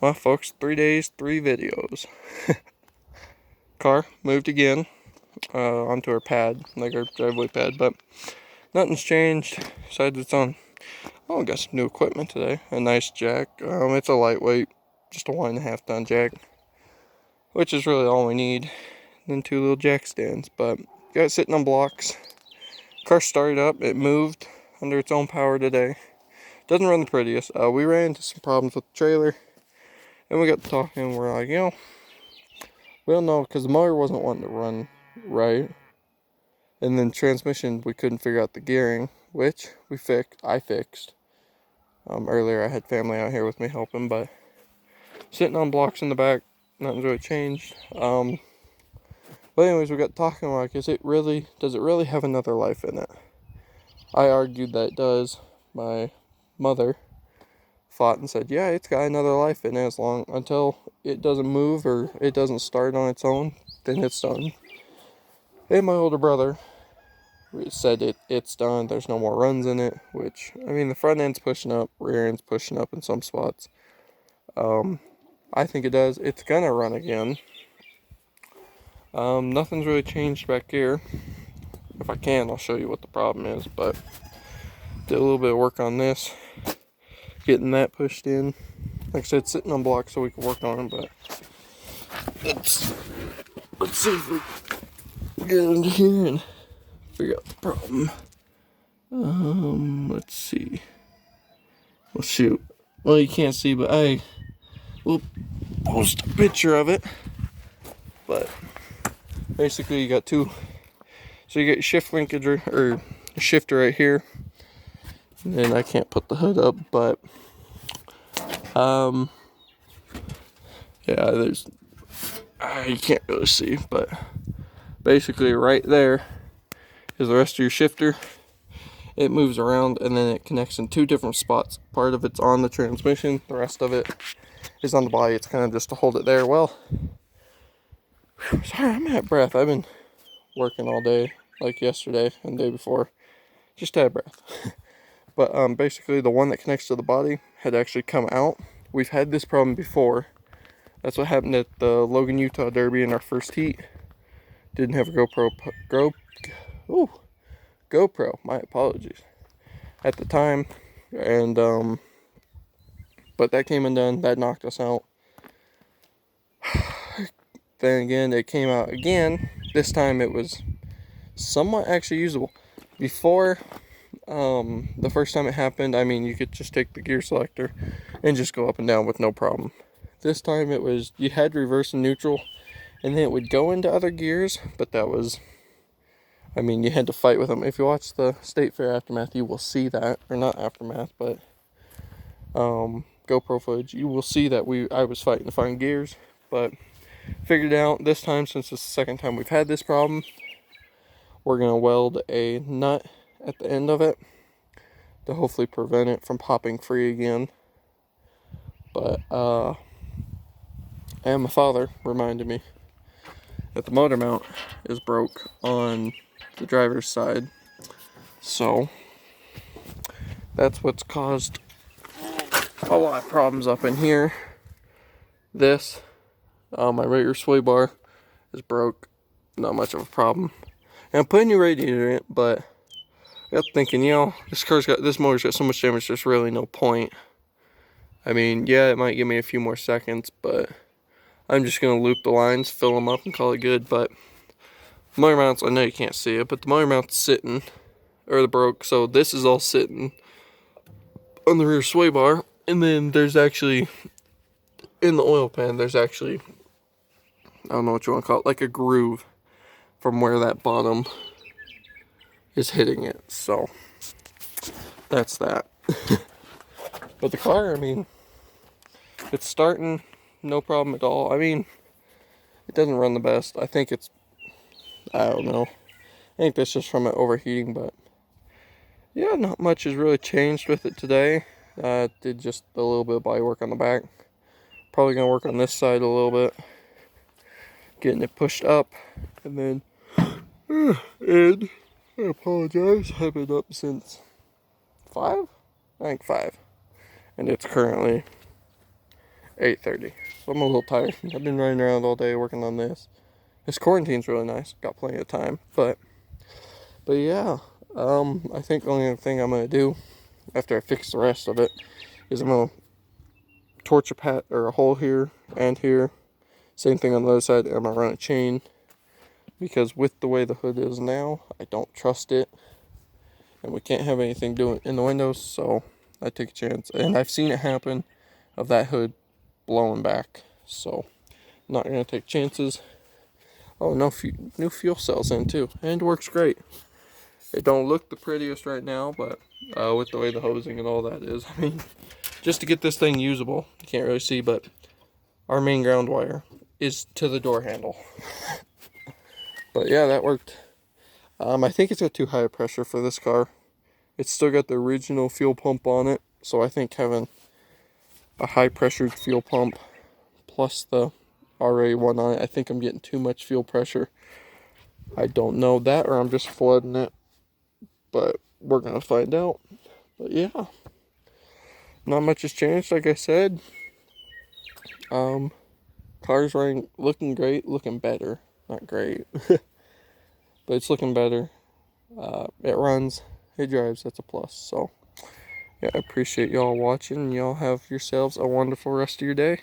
Well, folks, 3 days, 3 videos. Car moved again onto our pad, like our driveway pad, but nothing's changed besides it's on. Oh, I got some new equipment today. A nice jack. It's a lightweight, just a 1.5 ton jack, which is really all we need. And then 2 little jack stands, but got it sitting on blocks. Car started up, it moved under its own power today. Doesn't run the prettiest. We ran into some problems with the trailer, and we got to talking, and we're like, we don't know, because the motor wasn't wanting to run right. And then transmission, we couldn't figure out the gearing, which I fixed. Earlier I had family out here with me helping, but sitting on blocks in the back, nothing's really changed. But anyways, we got talking like, does it really have another life in it? I argued that it does. My mother fought and said, yeah, it's got another life in it until it doesn't move or it doesn't start on its own, then it's done. And my older brother said it's done, there's no more runs in it, which, I mean, the front end's pushing up, rear end's pushing up in some spots. I think it does. It's gonna run again. Nothing's really changed back here. If I can, I'll show you what the problem is, but did a little bit of work on this, getting that pushed in. Like I said, sitting on blocks so we can work on them, but let's see if we get into here and figure out the problem. Let's see. Well, shoot. Well, you can't see, but I will post a picture of it. But basically, you got two. So you get shift linkage or shifter right here. And then I can't put the hood up, but yeah, you can't really see, but basically right there is the rest of your shifter. It moves around and then it connects in 2 different spots. Part of it's on the transmission, the rest of it is on the body. It's kind of just to hold it there. Well, sorry, I'm out of breath. I've been working all day, like yesterday and the day before, just out of breath. But basically the one that connects to the body had actually come out. We've had this problem before. That's what happened at the Logan, Utah Derby in our first heat. Didn't have a GoPro, my apologies, at the time. And but that came undone, that knocked us out. Then again, it came out again. This time it was somewhat actually usable. Before, the first time it happened, I mean, you could just take the gear selector and just go up and down with no problem. This time it was, you had reverse and neutral, and then it would go into other gears, but that was, I mean, you had to fight with them. If you watch the State Fair Aftermath, you will see that, or not Aftermath, but GoPro footage, you will see that I was fighting to find gears, but figured out this time, since it's the second time we've had this problem, we're going to weld a nut at the end of it to hopefully prevent it from popping free again. But and my father reminded me that the motor mount is broke on the driver's side, so that's what's caused a lot of problems up in here. My rear sway bar is broke, not much of a problem, and I'm putting a new radiator in it, but I got thinking, this motor's got so much damage, there's really no point. I mean, yeah, it might give me a few more seconds, but I'm just going to loop the lines, fill them up, and call it good. But motor mounts, I know you can't see it, but the motor mount's sitting, or the broke, so this is all sitting on the rear sway bar. And then there's actually, in the oil pan, there's actually, I don't know what you want to call it, like a groove from where that bottom is hitting it. So that's that. But the car, I mean, it's starting, no problem at all. I mean, it doesn't run the best. I don't know. I think that's just from it overheating, but yeah, not much has really changed with it today. Did just a little bit of body work on the back. Probably gonna work on this side a little bit, getting it pushed up, and then and I apologize. I've been up since 5, and it's currently 8:30. So I'm a little tired. I've been running around all day working on this. This quarantine's really nice. Got plenty of time. But yeah, I think the only other thing I'm gonna do after I fix the rest of it is I'm gonna torch a pat or a hole here and here. Same thing on the other side. I'm gonna run a chain because with the way the hood is now, I don't trust it, and we can't have anything doing in the windows. So I take a chance, and I've seen it happen of that hood blowing back. So I'm not gonna take chances. Oh, no, new fuel cells in too, and works great. It don't look the prettiest right now, but with the way the hosing and all that is, I mean, just to get this thing usable, you can't really see, but our main ground wire is to the door handle. But yeah, that worked. I think it's got too high a pressure for this car. It's still got the original fuel pump on it, so I think having a high pressured fuel pump plus the RA1 on it, I think I'm getting too much fuel pressure. I don't know that, or I'm just flooding it, but we're gonna find out. But yeah, not much has changed, like I said. Car's running, looking great, looking better. Not great, but it's looking better. It runs, it drives, that's a plus. So yeah, I appreciate y'all watching. Y'all have yourselves a wonderful rest of your day.